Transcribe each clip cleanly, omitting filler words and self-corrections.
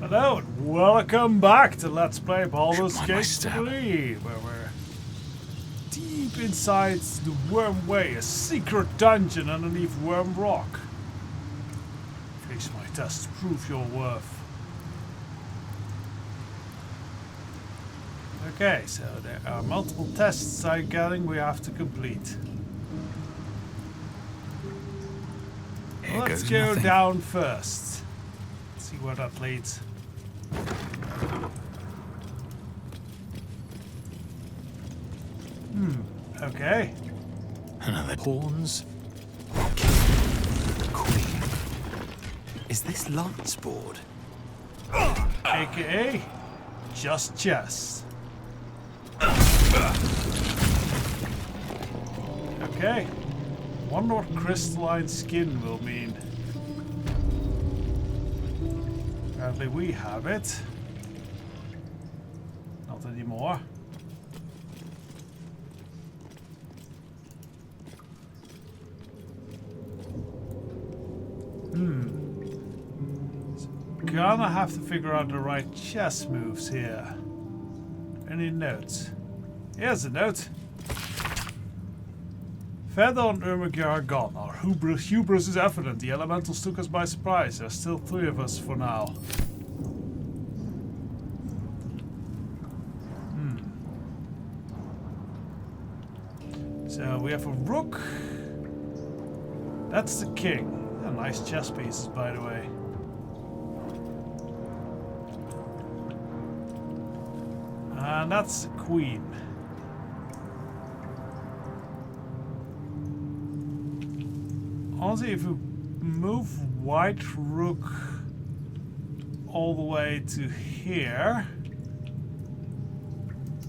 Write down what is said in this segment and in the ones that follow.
Hello and welcome back to Let's Play Baldur's Gate 3, where we're deep inside the Worm Way, a secret dungeon underneath Worm Rock. Face my tests, prove your worth. Okay, so there are multiple tests I'm getting we have to complete. Let's go down first. See where that leads. Okay. Another pawns. King. Queen. Is this lance board? AKA just chess. Okay. Wonder what crystalline skin will mean. Apparently we have it. Not anymore. Gonna have to figure out the right chess moves here. Any notes? Here's a note. Feather and Ermagir are gone. Our hubris is evident. The elementals took us by surprise. There's still 3 of us for now. So we have a rook. That's the king. Yeah, nice chess pieces, by the way. And that's the queen. Honestly, if we move white rook all the way to here,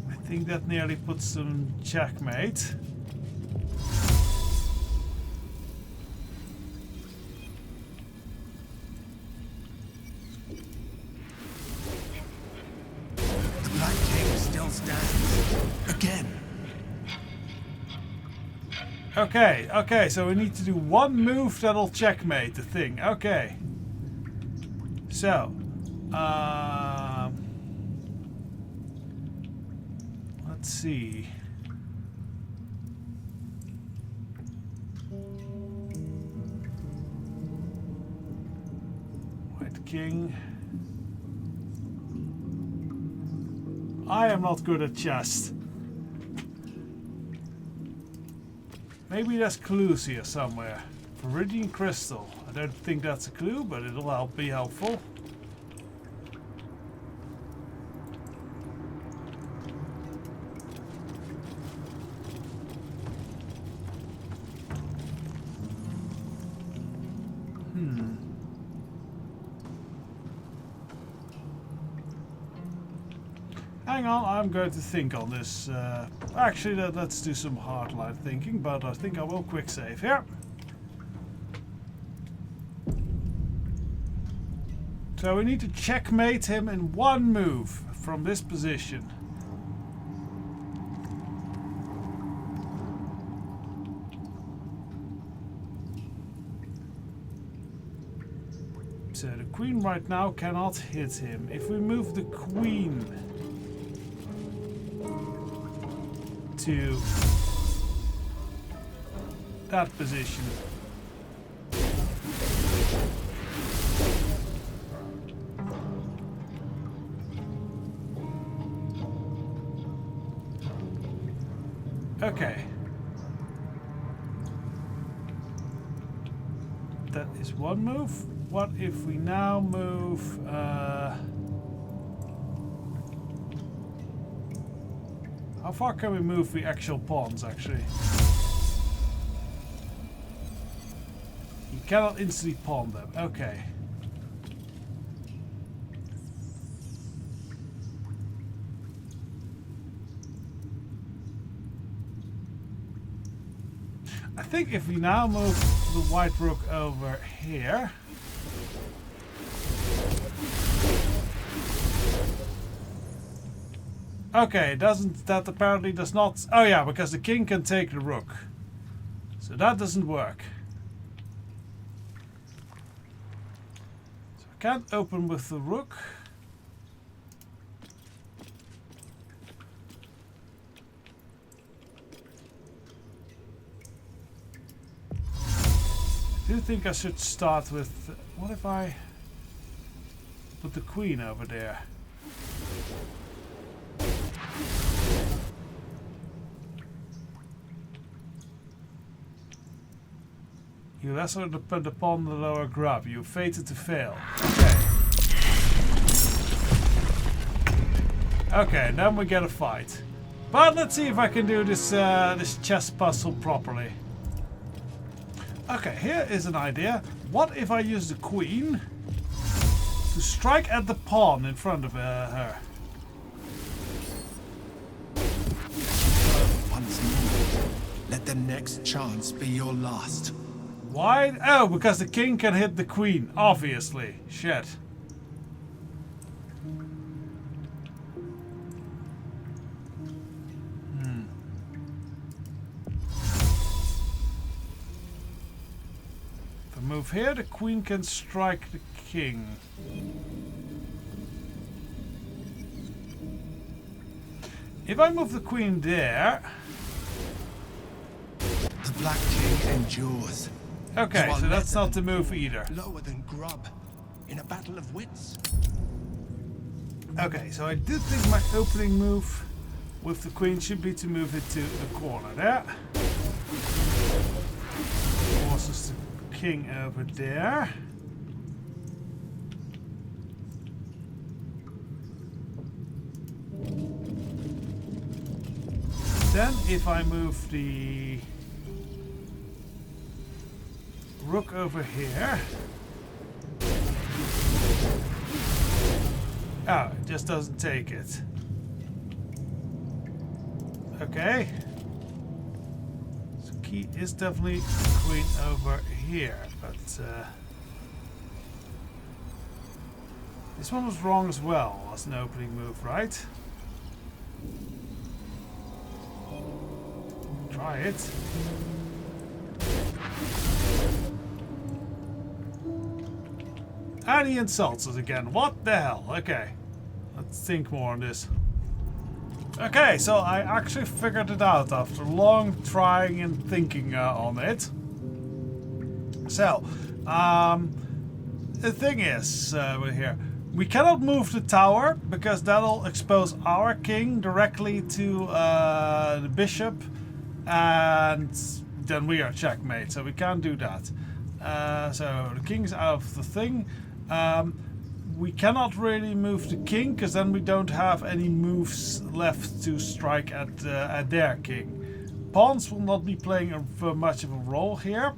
I think that nearly puts them checkmate. Okay, so we need to do one move that'll checkmate the thing. Okay. So, let's see. White king. I am not good at chess. Maybe there's clues here somewhere. Viridian crystal. I don't think that's a clue, but it'll be helpful. Hang on, I'm going to think on this. Actually, let's do some hardline thinking, but I think I will quick save here. So we need to checkmate him in one move from this position. So the queen right now cannot hit him. If we move the queen to that position. Okay. That is one move. What if we now move how far can we move the actual pawns, actually? You cannot instantly pawn them. Okay. I think if we now move the white rook over here... Okay, that apparently does not... Oh yeah, because the king can take the rook. So that doesn't work. So I can't open with the rook. do think I should start with... what if I put the queen over there? You lesser depend upon the lower grub. You fated to fail. Okay. Okay, then we get a fight. But let's see if I can do this this chess puzzle properly. Okay, here is an idea. What if I use the queen to strike at the pawn in front of her? Once more, let the next chance be your last. Why? Oh, because the king can hit the queen, obviously. Shit. If I move here, the queen can strike the king. If I move the queen there... The Black King endures. Okay, so that's not the move either. Lower than grub in a battle of wits. Okay, so I do think my opening move with the queen should be to move it to the corner there. Forces the king over there. Then if I move the rook over here. Oh, it just doesn't take it. Okay. So key is definitely the queen over here, but this one was wrong as well as an opening move, right? Try it. And he insults us again. What the hell? Okay. Let's think more on this. Okay, so I actually figured it out after long trying and thinking on it. So, the thing is, we're here. We cannot move the tower because that'll expose our king directly to the bishop, and then we are checkmate. So we can't do that. So the king's out of the thing. We cannot really move the king because then we don't have any moves left to strike at their king. Pawns will not be playing much of a role here.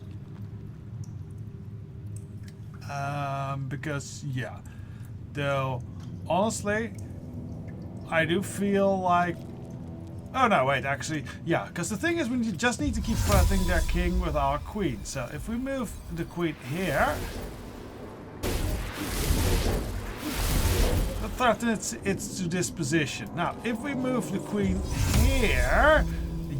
Because, yeah. Though, honestly, I do feel like... Oh no, wait, actually, yeah. Because the thing is, we just need to keep threatening their king with our queen. So if we move the queen here... the threaten it's to this position. Now, if we move the queen here...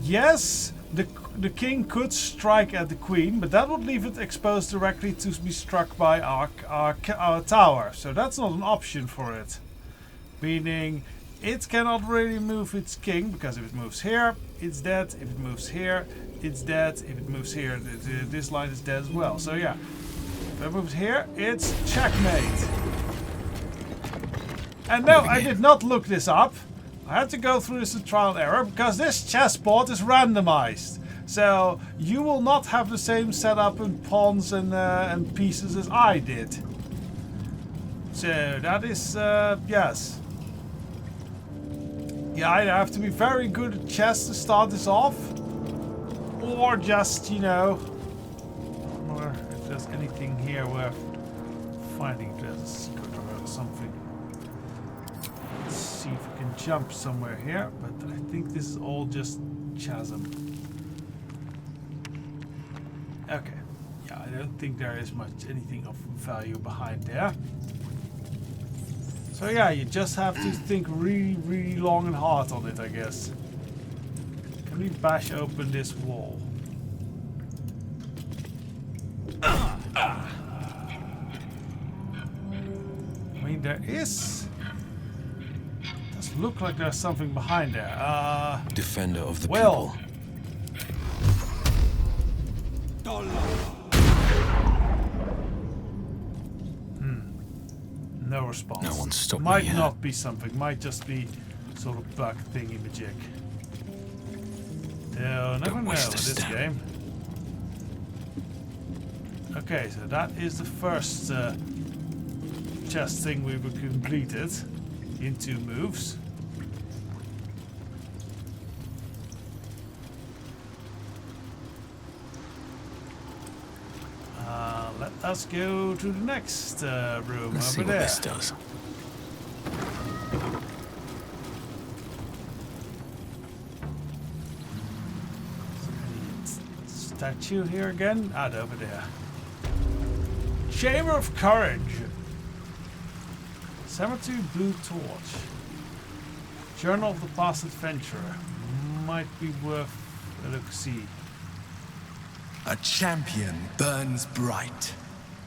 yes, the king could strike at the queen, but that would leave it exposed directly to be struck by our tower. So that's not an option for it. Meaning, it cannot really move its king, because if it moves here, it's dead. If it moves here, it's dead. If it moves here, this line is dead as well. So yeah, if it moves here, it's checkmate. And no, I did not look this up. I had to go through this trial and error because this chessboard is randomized. So you will not have the same setup in pawns and pieces as I did. So that is, yes. Yeah, I have to be very good at chess to start this off. Or just, you know, or if there's anything here worth finding, if there's a secret or something. Let's see if we can jump somewhere here, but I think this is all just chasm. Okay, yeah, I don't think there is much anything of value behind there. So yeah, you just have to think really, really long and hard on it, I guess. Can we bash open this wall? I mean, there is... does look like there's something behind there. Defender of the well, people. No response. No one's stopped me Might yet. not be something. Might just be sort of bug thingy majig. You'll never know waste in a this step. game. Okay, so that is the first chest thing we've completed in 2 moves. Let us go to the next room Let's see over what there. this does. Statue here again? Over there. Chamber of Courage. Cemetery Blue Torch. Journal of the Past Adventurer. Might be worth a look-see. A champion burns bright,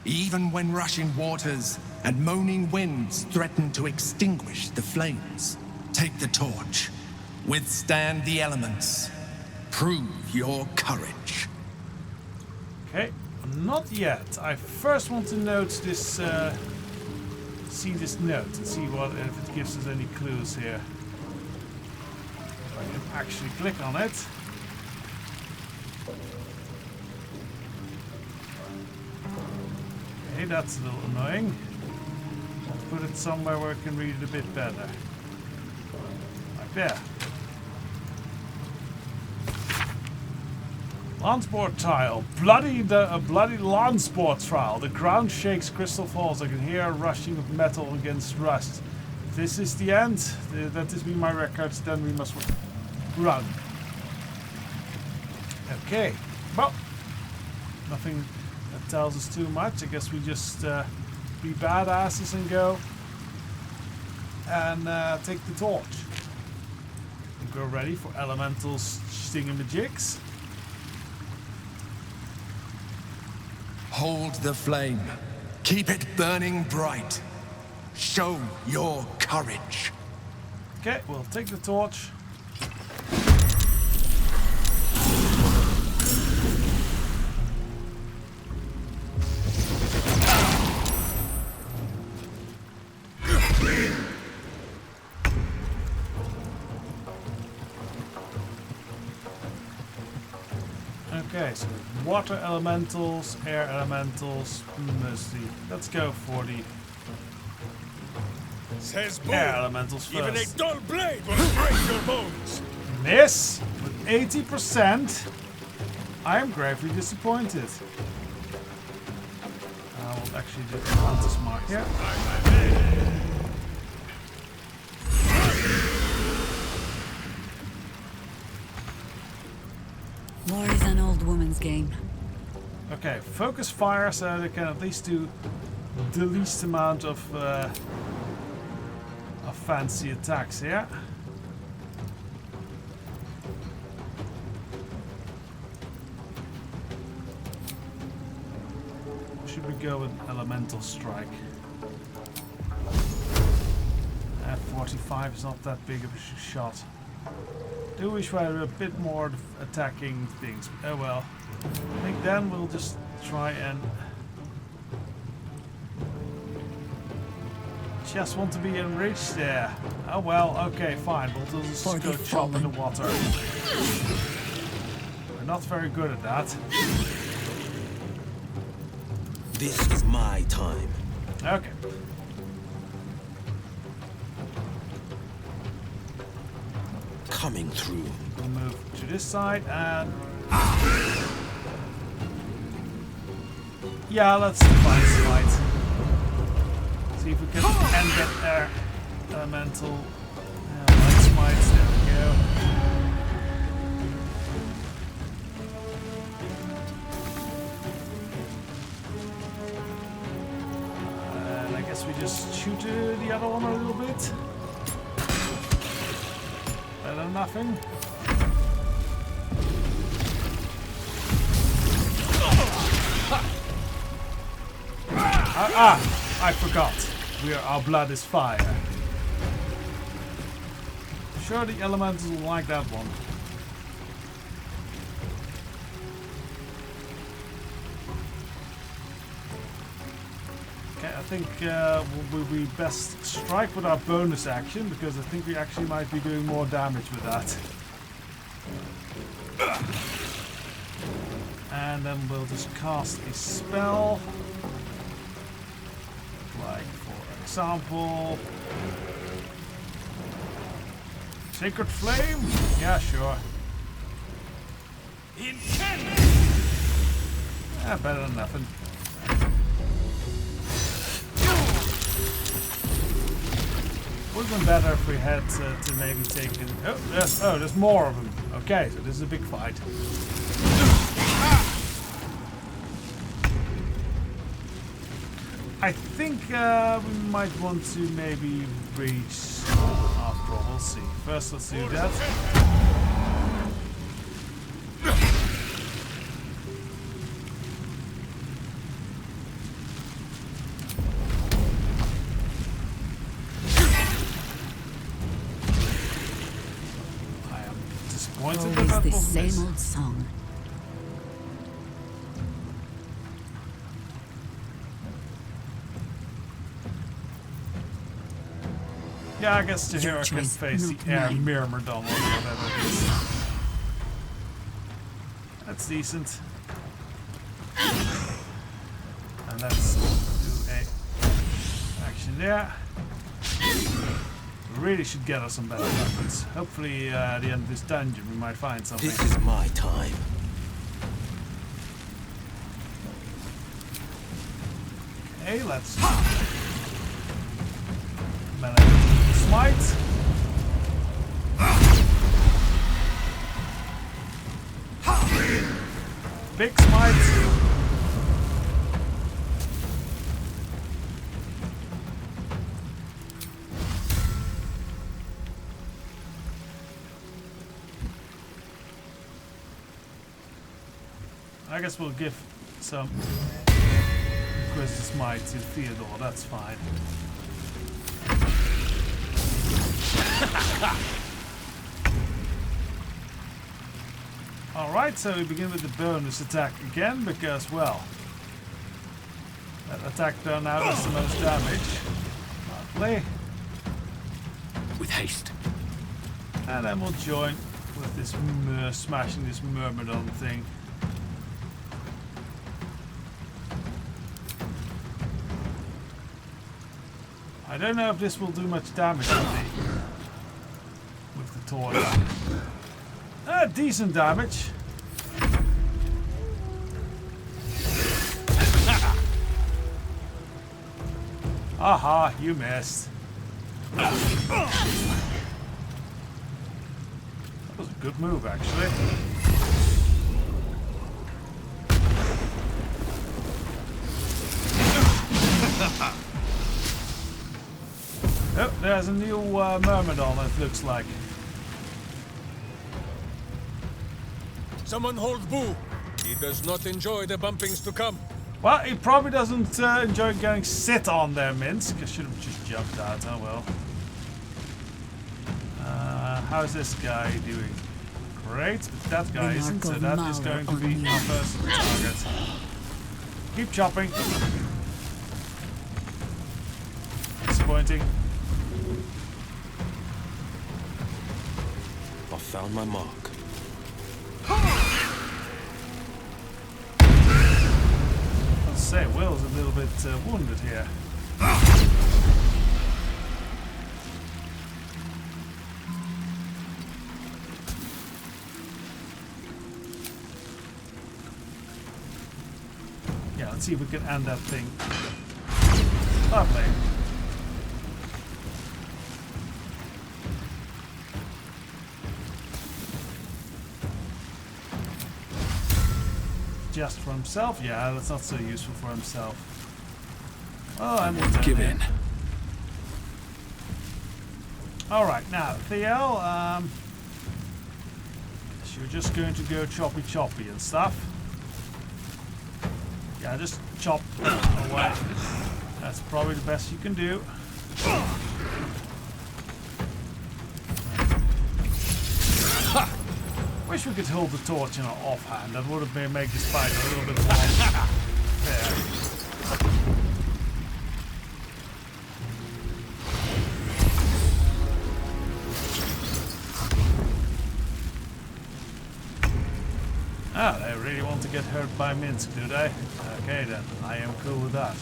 even when rushing waters and moaning winds threaten to extinguish the flames. Take the torch, withstand the elements, prove your courage. Okay, not yet. I first want to note this, see this note and see what if it gives us any clues here. If I can actually click on it. Okay, that's a little annoying. Let's put it somewhere where I can read it a bit better. Like there. Landsport tile. A bloody Landsport trial. The ground shakes, crystal falls. I can hear a rushing of metal against rust. If this is the end, that is be my records, then we must run. Okay. Well, nothing that tells us too much. I guess we just be badasses and go and take the torch. And go ready for elemental stingamajigs. Hold the flame. Keep it burning bright. Show your courage. Okay, we'll take the torch. Okay, so water elementals, air elementals, mostly. Let's go for the Says air Bull. elementals Even a first. dull blade will break your bones. Miss with 80%. I am gravely disappointed. I will actually do the Hunter's Mark here. War is an old woman's game. Okay, focus fire so they can at least do the least amount of fancy attacks here. Should we go with elemental strike? 45 is not that big of a shot. Do wish we had a bit more attacking things. Oh well. I think then we'll just try and just want to be enriched there. Oh well, okay, fine. We'll just For go the chop in the fallen. water. We're not very good at that. This is my time. Okay. Coming through. We'll move to this side and yeah, let's find smite. See if we can end that air elemental. Light smites. There we go. And I guess we just shoot the other one a little bit. Better than nothing. I forgot. Our blood is fire. Sure, the elementals will like that one. Okay, I think we best strike with our bonus action, because I think we actually might be doing more damage with that. And then we'll just cast a spell. Like, for example... Sacred Flame? Yeah, sure. Yeah, better than nothing. Would have been better if we had to maybe taken... Oh, there's more of them. Okay, so this is a big fight. I think we might want to maybe reach after all. We'll see. First, let's do that. I am disappointed Always about the all same this. old song. Yeah, I guess Your Tahira can choice, face not the air mine. Myrmidon or whatever it is. That's decent. And let's do a action there. We really should get us some better weapons. Hopefully at the end of this dungeon we might find something. This is my time. Okay, let's smite. Big smite. I guess we'll give some Inquisitor Smite to Theodore, that's fine. Alright, so we begin with the bonus attack again, because, well, that attack done now does the most damage. Lovely. With haste. And then we'll join with this smashing this Myrmidon thing. I don't know if this will do much damage with the torch. Decent damage. Aha, you missed. That was a good move, actually. Oh, there's a new Myrmidon, it looks like. Someone hold Boo. He does not enjoy the bumpings to come. Well, he probably doesn't enjoy getting sit on there, Minsk. I should have just jumped out, oh well. How's this guy doing? Great, but that guy The isn't, mark so of that is Mauer going to on be me. our first target. Keep chopping. Disappointing. I found my mark. Let's say Will's a little bit wounded here. Yeah, let's see if we can end that thing. Lovely. Just for himself? Yeah, that's not so useful for himself. Oh, and we'll Give in. Alright, now, Theo, so you're just going to go choppy and stuff. Yeah, just chop away. That's probably the best you can do. Wish we could hold the torch in our offhand. That would have made this fight a little bit more fair. Oh, they really want to get hurt by Minsk, do they? Okay then, I am cool with that.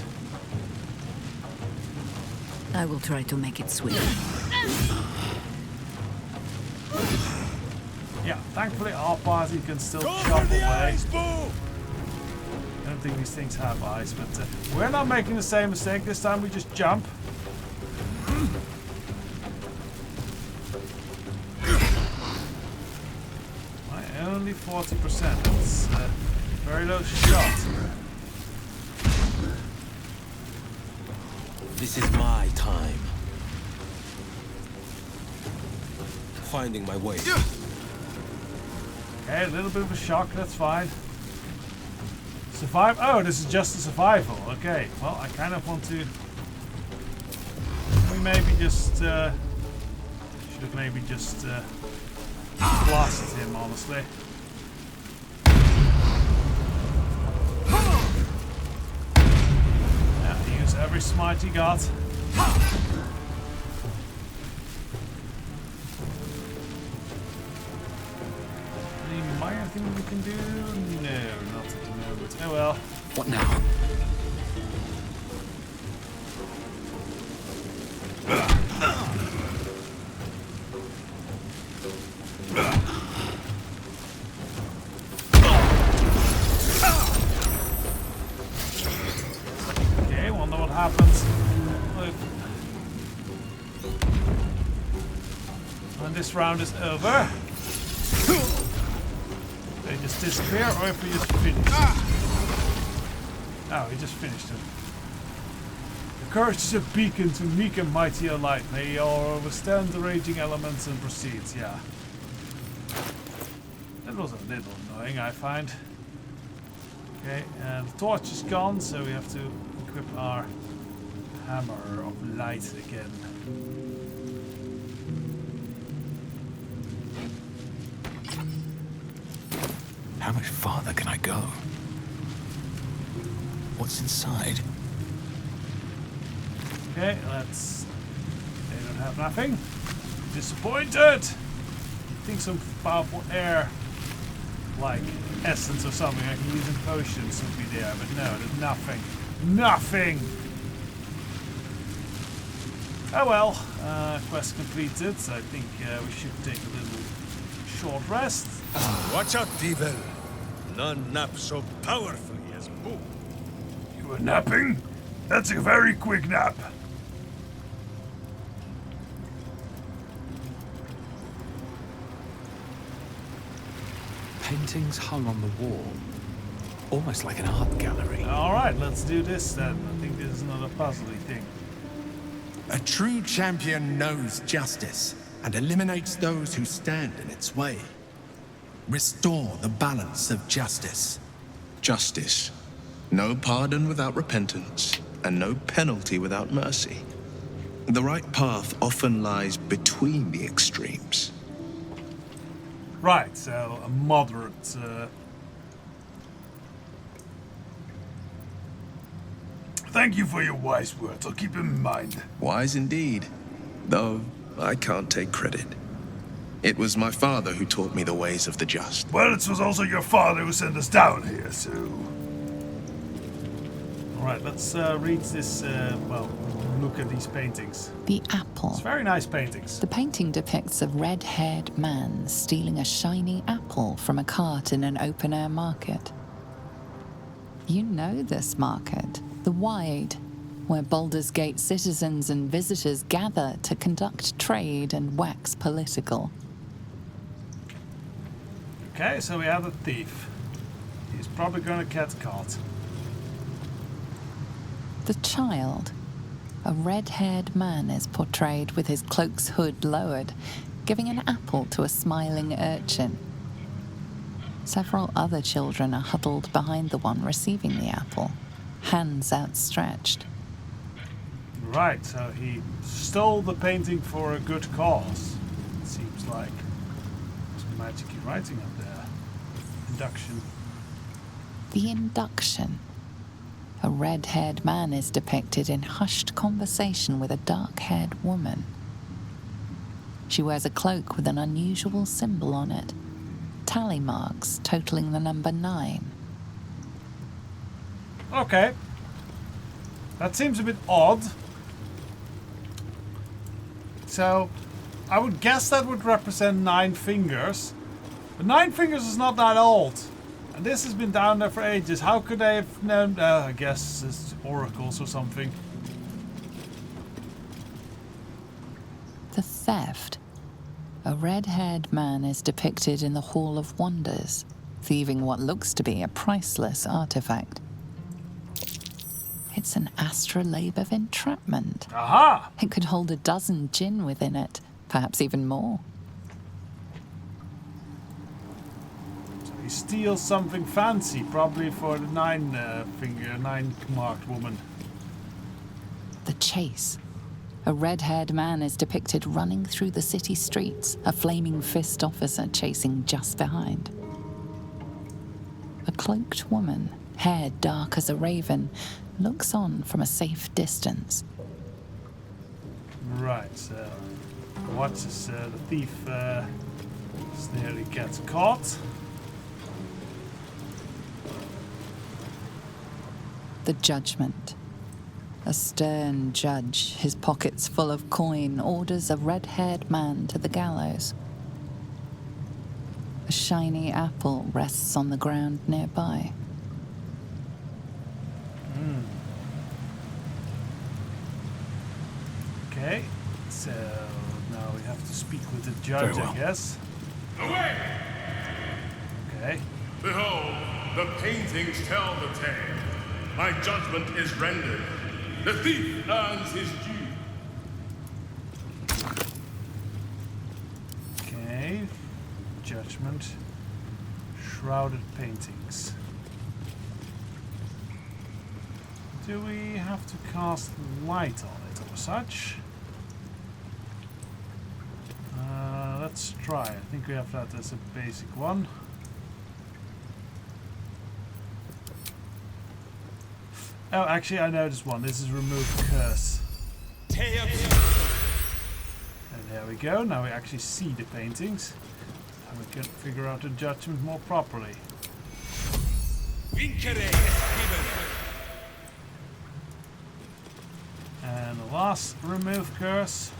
I will try to make it swift. Yeah, thankfully our party can still Go chop for the away. eyes, Boo! I don't think these things have eyes, but we're not making the same mistake. This time we just jump. Only 40%. That's very low shot. This is my time. Finding my way. Okay, a little bit of a shock, that's fine. Survive. Oh, this is just a survival. Okay, well, I kind of want to. We maybe just. Should have maybe just blasted him, honestly. Yeah, use every smite he got. Anything we can do? No, not at the moment. Oh well. What now? Okay, wonder what happens when this round is over. They just disappear, or if we just finish it. Oh, he just finished it. The courage is a beacon to meek and mighty alike. They all withstand the raging elements and proceeds, yeah. That was a little annoying, I find. Okay, and the torch is gone, so we have to equip our hammer of light again. How much farther can I go? What's inside? Okay, let's. They don't have nothing. Disappointed! I think some powerful air, like essence or something I can use in potions would be there, but no, there's nothing. Nothing! Oh well, quest completed, so I think we should take a little short rest. Watch out, devil. None nap so powerfully as Boo. You were napping? That's a very quick nap. Paintings hung on the wall. Almost like an art gallery. Alright, let's do this then. I think this is not a puzzly thing. A true champion knows justice and eliminates those who stand in its way. Restore the balance of justice. Justice. No pardon without repentance, and no penalty without mercy. The right path often lies between the extremes. Right, so a moderate. Thank you for your wise words. I'll keep them in mind. Wise indeed, though I can't take credit. It was my father who taught me the ways of the just. Well, it was also your father who sent us down here, so. Alright, let's read this, well, look at these paintings. The apple. It's very nice paintings. The painting depicts a red-haired man stealing a shiny apple from a cart in an open-air market. You know this market, the Wide, where Baldur's Gate citizens and visitors gather to conduct trade and wax political. Okay, so we have a thief. He's probably going to get caught. The child. A red-haired man is portrayed with his cloak's hood lowered, giving an apple to a smiling urchin. Several other children are huddled behind the one receiving the apple, hands outstretched. Right, so he stole the painting for a good cause. It seems like there's magic writing up there. Induction. The induction. A red-haired man is depicted in hushed conversation with a dark-haired woman. She wears a cloak with an unusual symbol on it, tally marks totaling the number 9. Okay. That seems a bit odd. So, I would guess that would represent 9 fingers. But 9 fingers is not that old. And this has been down there for ages. How could they have known? I guess it's oracles or something. The theft. A red-haired man is depicted in the Hall of Wonders, thieving what looks to be a priceless artifact. It's an astrolabe of entrapment. Aha! It could hold a dozen djinn within it, perhaps even more. So he steals something fancy, probably for the 9-marked woman. The chase. A red-haired man is depicted running through the city streets, a flaming fist officer chasing just behind. A cloaked woman, hair dark as a raven, looks on from a safe distance. Right, so watches the thief nearly gets caught. The judgment. A stern judge, his pockets full of coin, orders a red-haired man to the gallows. A shiny apple rests on the ground nearby. Okay, so now we have to speak with the judge, I guess. Away! Okay. Behold, the paintings tell the tale. My judgment is rendered. The thief earns his due. Okay. Judgment. Shrouded paintings. Do we have to cast light on it or such? Let's try. I think we have that as a basic one. Oh, actually, I know this one. This is remove curse. And there we go. Now we actually see the paintings. And we can figure out the judgment more properly. And the last remove curse.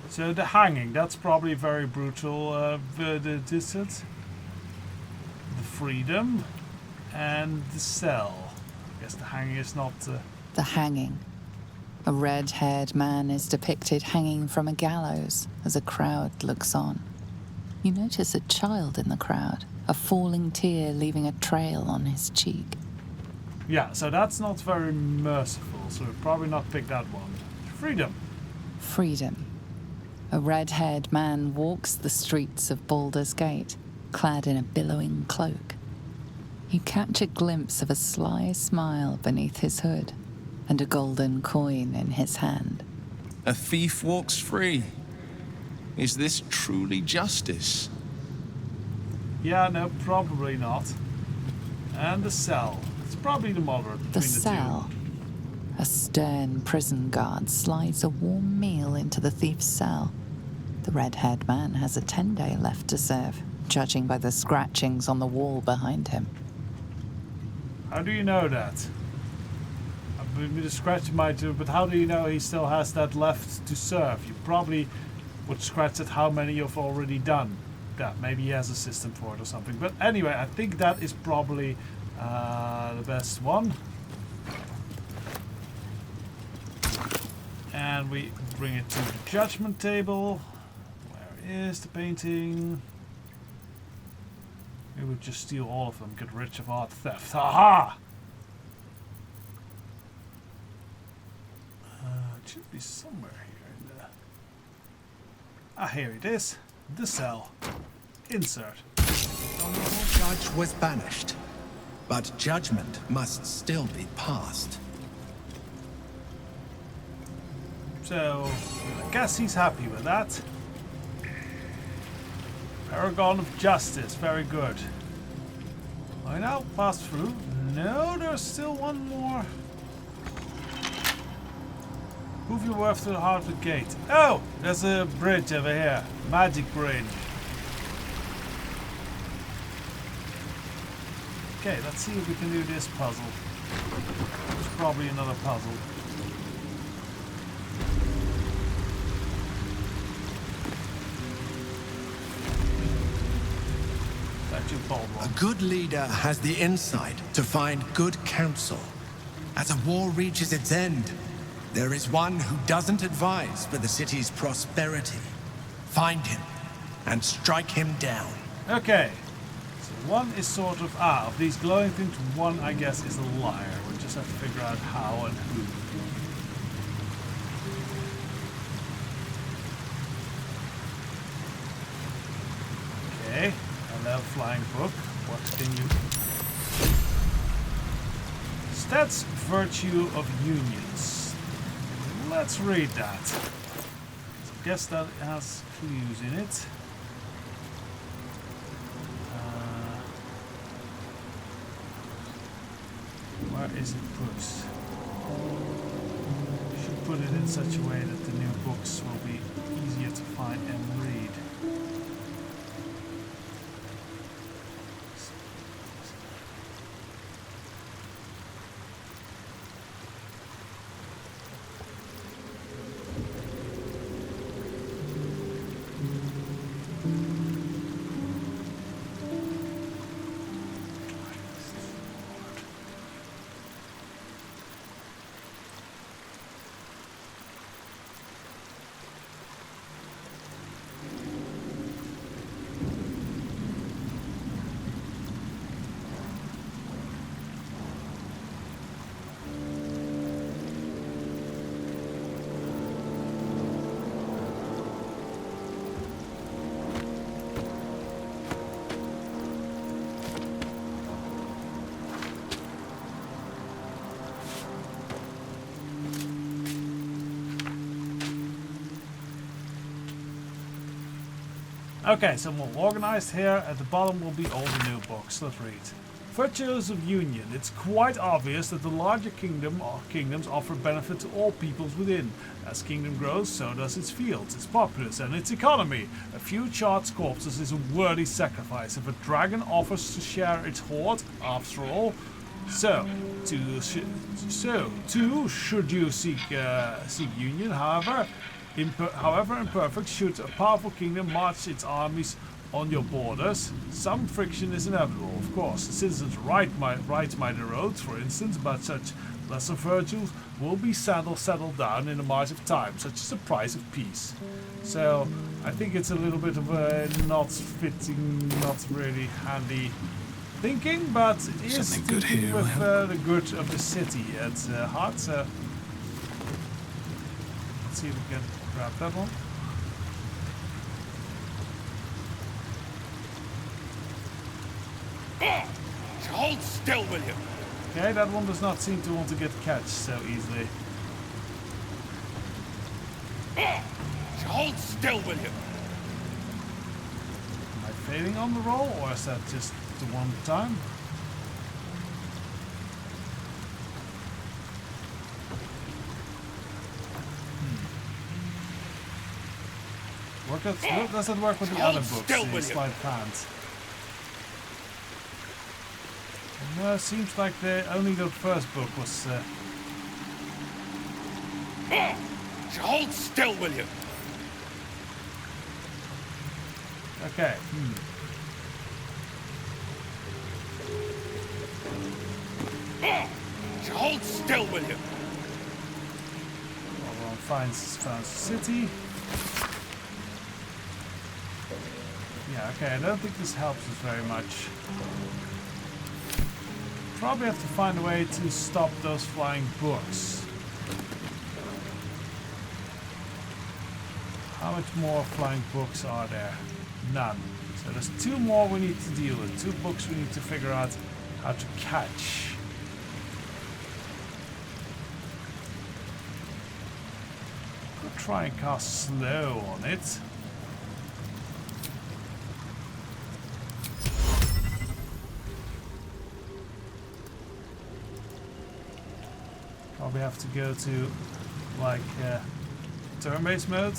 So the hanging, that's probably very brutal. The freedom and the cell. I guess the hanging is not. The hanging. A red-haired man is depicted hanging from a gallows as a crowd looks on. You notice a child in the crowd, a falling tear leaving a trail on his cheek. Yeah, so that's not very merciful, so we'll probably not pick that one. Freedom. Freedom. A red-haired man walks the streets of Baldur's Gate, clad in a billowing cloak. You catch a glimpse of a sly smile beneath his hood and a golden coin in his hand. A thief walks free. Is this truly justice? Yeah, no, probably not. And the cell. It's probably the moderate between The the cell. A stern prison guard slides a warm meal into the thief's cell. The red-haired man has a 10-day left to serve, judging by the scratchings on the wall behind him. How do you know that? I mean, the scratch might do, but how do you know he still has that left to serve? You probably would scratch at how many you've already done. Yeah, maybe he has a system for it or something. But anyway, I think that is probably the best one. And we bring it to the judgment table. Where is the painting? We would just steal all of them, get rich of art theft. Haha! It should be somewhere here in the... Ah, here it is. The cell. Insert. The honorable judge was banished, but judgment must still be passed. So, I guess he's happy with that. Paragon of Justice, very good. I now pass through. No, there's still one more. Move your way through the heart of the gate. Oh! There's a bridge over here. Magic bridge. Okay, let's see if we can do this puzzle. There's probably another puzzle. That's your Baldur. A good leader has the insight to find good counsel. As a war reaches its end, there is one who doesn't advise for the city's prosperity. Find him and strike him down. Okay. So one is sort of... of these glowing things, one I guess is a liar. We just have to figure out how and who. Okay. Hello, flying book. What can you... Stats Virtue of Unions. Let's read that. So I guess that has clues in it. Where is it put? We should put it in such a way that the new books will be easier to find and read. Okay, so more organized here. At the bottom will be all the new books. Let's read. Virtues of Union. It's quite obvious that the larger kingdoms offer benefit to all peoples within. As kingdom grows, so does its fields, its populace, and its economy. A few charred corpses is a worthy sacrifice. If a dragon offers to share its hoard, after all, too, should you seek union. However imperfect, should a powerful kingdom march its armies on your borders, some friction is inevitable. Of course, the citizens right mighty roads, for instance, but such lesser virtues will be settled down in the march of time, such as the price of peace. So I think it's a little bit of a not fitting, not really handy thinking, but it is Something good thinking here, with the good of the city at heart. So let's see if we can grab that one. Hold still, will you? Okay, that one does not seem to want to get catched so easily. Hold still, will you? Am I failing on the roll, or is that just the one time? Does that work with the other books, the sleight of hand? No, it seems like only the first book was... Hold still, will you? Okay, Hold still, will you? Everyone finds the city. Yeah, okay, I don't think this helps us very much. Probably have to find a way to stop those flying books. How much more flying books are there? None. So there's two more we need to deal with. Two books we need to figure out how to catch. Could try and cast slow on it. Probably have to go to like turn-based mode.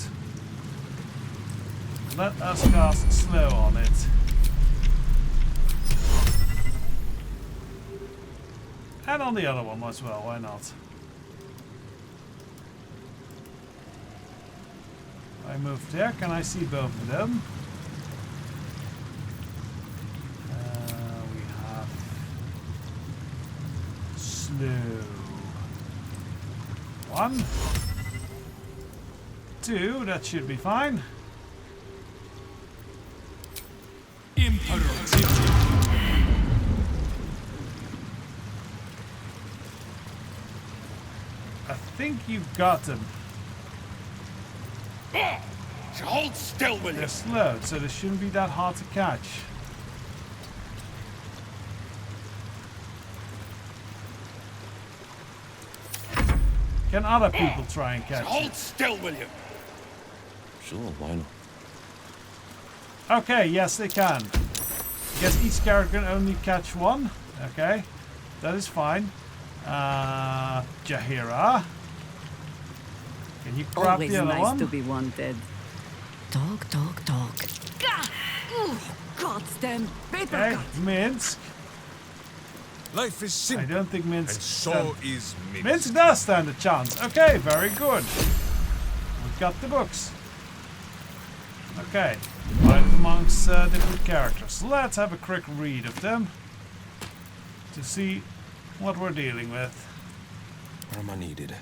Let us cast slow on it. And on the other one as well, why not? I move there, can I see both of them? We have slow. 1, 2, that should be fine. I think you've got them. Hold still, will you? They're slowed, so they shouldn't be that hard to catch. Can other people try and catch Hold it? still, will you? Sure, why not? Okay, yes they can. I guess each character can only catch one. Okay, that is fine. Jaheira. Can you grab Always the other nice one? to be wanted. Dog. Gah! Ooh, goddamn paper Okay, cut. Minsk. Life is I simple, don't think Minsk. and so is Minsk. Minsk does stand a chance. Okay, very good. We've got the books. Okay, divided amongst different characters. Let's have a quick read of them to see what we're dealing with. Where am I needed?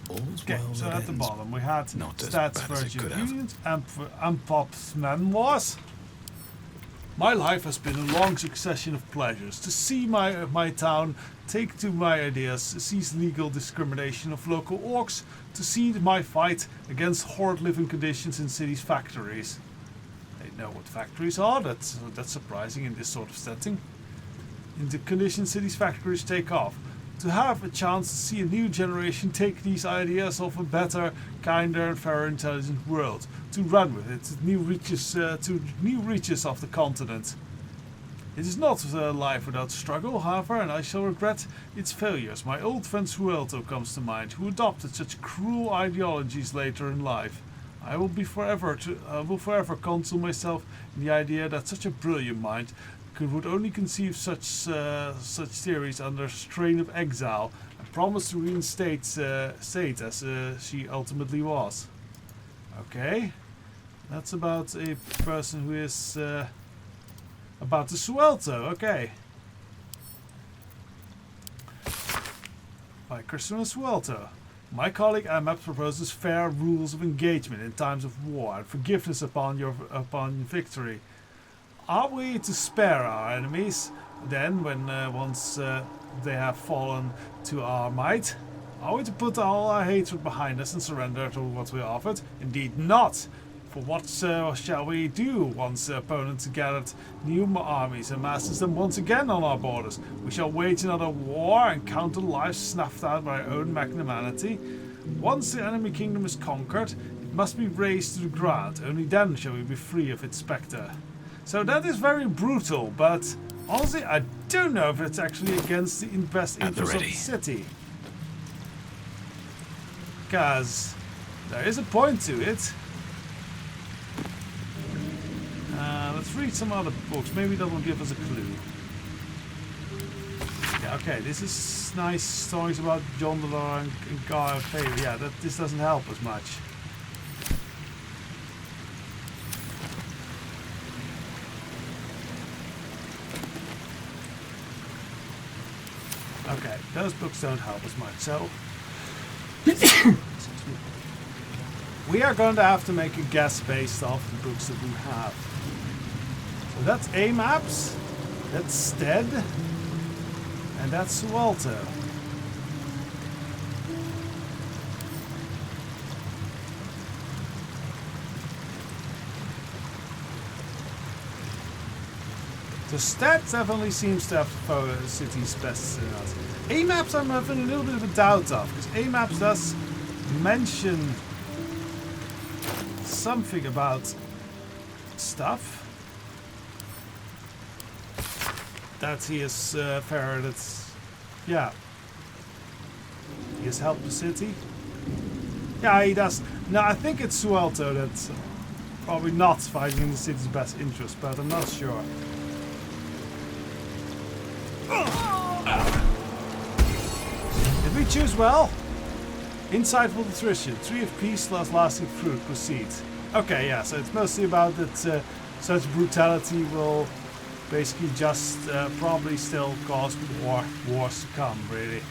All's Okay, well so that at the ends. bottom we had Not as stats, bad as it virtue, could have. unions, and Pop's memoirs. My life has been a long succession of pleasures. To see my town take to my ideas, cease legal discrimination of local orcs, to see my fight against horrid living conditions in cities' factories. They know what factories are, that's surprising in this sort of setting. In the conditions cities' factories take off. To have a chance to see a new generation take these ideas of a better, kinder and fairer intelligent world, to run with it to new reaches of the continent. It is not a life without struggle, however, and I shall regret its failures. My old friend Suelto comes to mind, who adopted such cruel ideologies later in life. I will forever console myself in the idea that such a brilliant mind would only conceive such theories under strain of exile and promise to reinstate state as she ultimately was. Okay, that's about a person who is about to Suelto. Okay, by Christina Suelto. My colleague Amap proposes fair rules of engagement in times of war and forgiveness upon victory. Are we to spare our enemies then, when once they have fallen to our might? Are we to put all our hatred behind us and surrender to what we are offered? Indeed not! For what shall we do once the opponent gathered new armies and masters them once again on our borders? We shall wage another war and count the lives snuffed out by our own magnanimity. Once the enemy kingdom is conquered, it must be razed to the ground. Only then shall we be free of its spectre. So that is very brutal, but honestly, I don't know if it's actually against the best interest of the city. Because there is a point to it. Let's read some other books. Maybe that will give us a clue. Yeah, okay, this is nice stories about John the Law and Guy of Favor. Yeah, this doesn't help as much. Okay, those books don't help as much, so we are going to have to make a guess based off the books that we have. So that's A-Maps, that's Stead, and that's Suelto. So Stead definitely seems to have city's best in us. A-Maps I'm having a little bit of a doubt of, because A-Maps does mention something about stuff that he is ferreted. Yeah. He has helped the city. Yeah, he does. No, I think it's Suelto that's probably not fighting in the city's best interest, but I'm not sure. Did we choose well? Insightful nutrition, 3 of peace plus lasting fruit, proceed. Okay, yeah, so it's mostly about that such brutality will basically just probably still cause wars to come, really.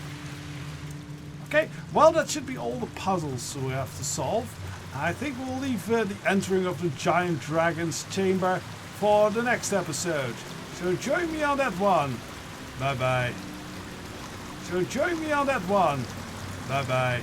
Okay, well that should be all the puzzles we have to solve. I think we'll leave the entering of the giant dragon's chamber for the next episode. So join me on that one. Bye bye. So join me on that one. Bye bye.